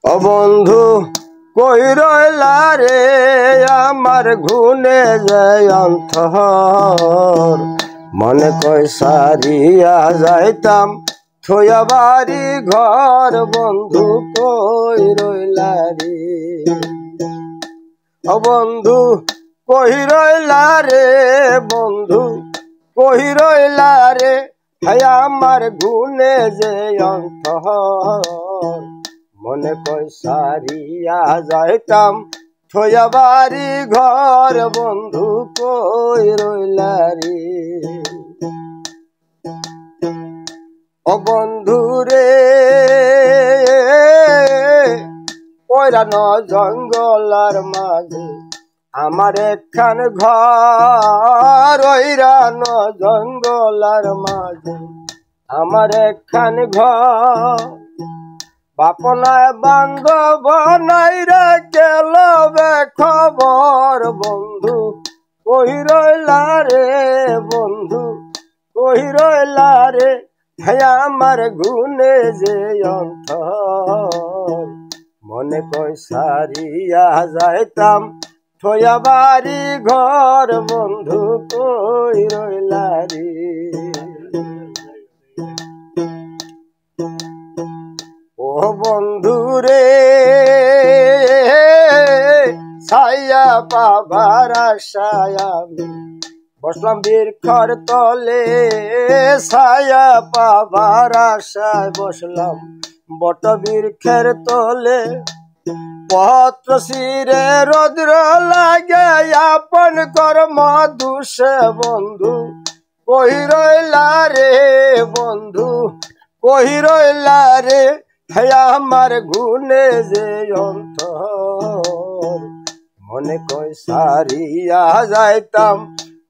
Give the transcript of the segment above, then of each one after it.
ও বন্ধু কই রইলা রে আমার ঘুনে যায় অন্তর মনে কই সারিয়া যাইতাম থইয়া বাড়ি ঘর বন্ধু কই রইলা রে ও বন্ধু কই রইলা রে বন্ধু কই রইলা রে হায় আমার ঘুনে যে অন্তর মনে কই সারিয়া যাইতাম থইয়া বাড়ি ঘর বন্ধু কই রইলা রে ও বন্ধু রে ওইরান জঙ্গলার মাঝে আমার একখান ঘর ওইরান জঙ্গলার মাঝে আমার একখান ঘর বাপনায় বান্ধব নাই রে কেলবে খবর বন্ধু কই রইলা রে বন্ধু কই রইলা রে হ্যাঁ আমার গুনে যে অন্তর মনে কই সারিয়া যাইতাম থইয়া বাড়ি ঘর বন্ধু কই রইলা রে ও বন্ধু রে ছায়া পাবার আশায় আমি বসলাম বৃক্ষর তলে ছায়া পাবার আশায় বসলাম বট বৃক্ষের তলে পত্র শিরে রৌদ্র লাগে আপন কর্ম দুষে বন্ধু কই রইলা রে বন্ধু কই রইলা রে হে আমার গুনে যে অন্তর মনে কই সারিয়া যাইতাম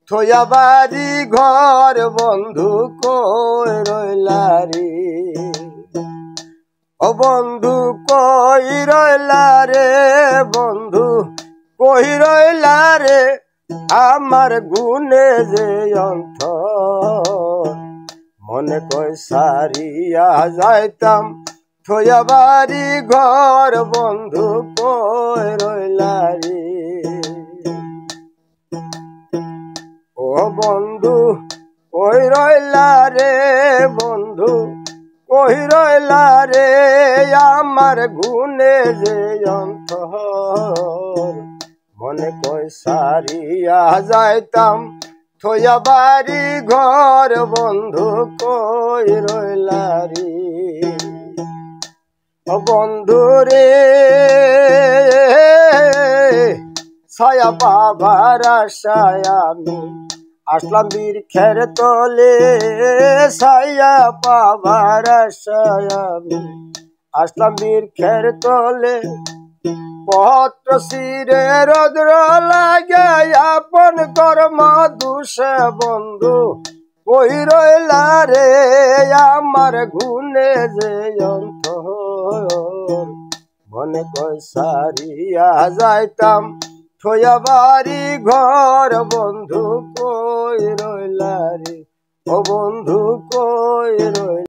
থইয়া বাড়ি ঘর বন্ধু কই রইলা রে ও বন্ধু কই রইলা রে বন্ধু কই রইলা রে আমার গুনে যে অন্তর মনে কই সারিয়া যাইতাম থইয়া বাড়ি ঘর বন্ধু কই রইলা রে ও বন্ধু কই রইলা রে বন্ধু কই রইলা রে আমার গুনে যে অন্তর মনে কই সারিয়া যাইতাম থইয়া বাড়ি ঘর বন্ধু কই রইলা রে ও বন্ধু রে ছায়া পাবার আশায় আমি আসলাম বৃক্ষের তলে ছায়া পাবার আশায় আমি আসলাম বৃক্ষের তলে পত্র শিরে রৌদ্র লাগে আপন কর্ম দুষে বন্ধু কই রইলা রে আমার গুনে যে অন্তর মনে কই সারিয়া যাইতাম থইয়া বাড়ি ঘর বন্ধু কই রইলা রে ও বন্ধু কই রইলা।